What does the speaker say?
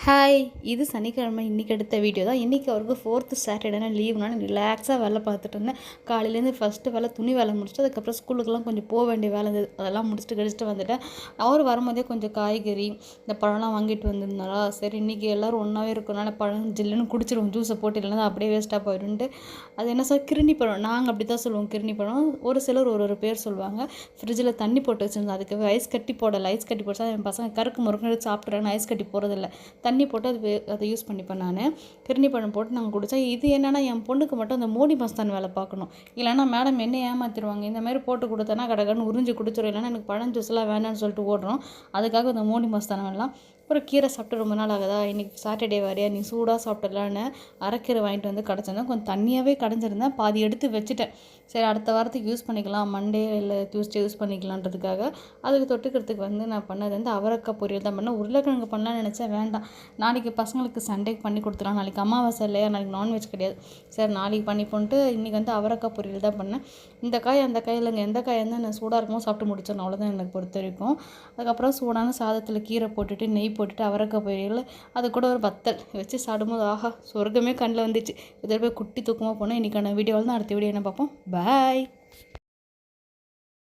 Hi, இது சனிக்கிழமை இன்றைக்கி எடுத்த வீடியோ தான். இன்றைக்கி அவருக்கு 4th சாட்டர்டேனா லீவ்னால ரிலாக்ஸாக வேலை பார்த்துட்டு இருந்தேன். காலையிலேருந்து ஃபஸ்ட்டு வேலை துணி வேலை முடிச்சுட்டு அதுக்கப்புறம் ஸ்கூலுக்கெல்லாம் கொஞ்சம் போக வேண்டிய வேலை இருந்தது. அதெல்லாம் முடிச்சுட்டு வந்துட்டேன். அவர் வரும்போதே கொஞ்சம் காய்கறி இந்த பழம்லாம் வாங்கிட்டு வந்திருந்தாரா, சரி இன்றைக்கி எல்லோரும் ஒன்றாவே இருக்கனால பழம் ஜில்லுன்னு குடிச்சிருவோம், ஜூஸை போட்டு, இல்லைன்னா அப்படியே வேஸ்ட்டாக போயிடும்ட்டு. அது என்ன சார், கிருணி பழம், நாங்கள் அப்படி தான் சொல்லுவோம் கிருணி பழம். ஒரு சிலர் ஒரு பேர் சொல்லுவாங்க. ஃப்ரிட்ஜில் தண்ணி போட்டு வச்சுருந்தோம், அதுக்கு ஐஸ் கட்டி போடலை. ஐஸ் கட்டி போட்டு என் பசங்க கருக்கு முறுக்கு எடுத்து சாப்பிட்றாங்க, ஐஸ் கட்டி போகிறதில்ல. தண்ணி போட்டு அதை யூஸ் பண்ணிப்பேன் நான். கிருணி பழம் போட்டு நாங்கள் குடித்தா, இது என்னென்னா என் பொண்ணுக்கு மட்டும் அந்த மோடி மஸ்தான் வேலை பார்க்கணும். இல்லைனா மேடம் என்ன ஏமாற்றிடுவாங்க. இந்த மாதிரி போட்டு கொடுத்தேன்னா கடகடன்னு உறிஞ்சி குடிச்சிடும், இல்லைனா எனக்கு பழம் ஜூஸ்லாம் வேணான்னு சொல்லிட்டு ஓடுறோம். அதுக்காக இந்த மோடி மஸ்தான் வேலைலாம். அப்புறம் கீரை சாப்பிட்டு ரொம்ப நாள் ஆகுதா, இன்றைக்கி சாட்டர்டே வரையா, நீ சூடாக சாப்பிட்டுலான்னு அரைக்கீரை வாங்கிட்டு வந்து கடைச்சிருந்தேன். கொஞ்சம் தண்ணியாகவே கடைஞ்சிருந்தேன், பாதி எடுத்து வச்சுட்டேன். சரி அடுத்த வாரத்துக்கு யூஸ் பண்ணிக்கலாம், மண்டே இல்லை டியூஸ்டே யூஸ் பண்ணிக்கலான்றதுக்காக. அதுக்கு தொட்டுக்கிறதுக்கு நான் பண்ணது அவரைக்காய் பொரியல் தான் பண்ணேன். உருளைக்கிழங்கு பண்ணலான்னு நினச்சேன், வேண்டாம் நாளைக்கு பசங்களுக்கு சண்டேக்கு பண்ணி கொடுத்துலாம், நாளைக்கு அமாவாசை இல்லையா, நாளைக்கு நான்வெஜ் கிடையாது. சரி நாளைக்கு பண்ணி போன்ட்டு இன்றைக்கி அவரைக்காய் பொரியல் தான் பண்ணேன். இந்த காய் அந்த காய் இல்லைங்க, எந்த காய் இருந்தால் நான் சூடாக இருக்கும்போது சாப்பிட்டு முடிச்சிடணும், அவ்வளோதான் எனக்கு பொறுத்த வரைக்கும். அதுக்கப்புறம் சூடான சாதத்தில் கீரை போட்டுட்டு நெய் போட்டுட்டு அவரைக்காய் பொரியல், அது கூட ஒரு வத்தல் வச்சு சாப்பிடும்போது ஆஹா சொர்க்கமே கண்ணில் வந்துச்சு. இதில் போய் குட்டி தூக்கமாக போனால். இன்றைக்கான வீடியோவில் தான் அடுத்த வீடியோ என்ன பார்ப்போம். பாய்.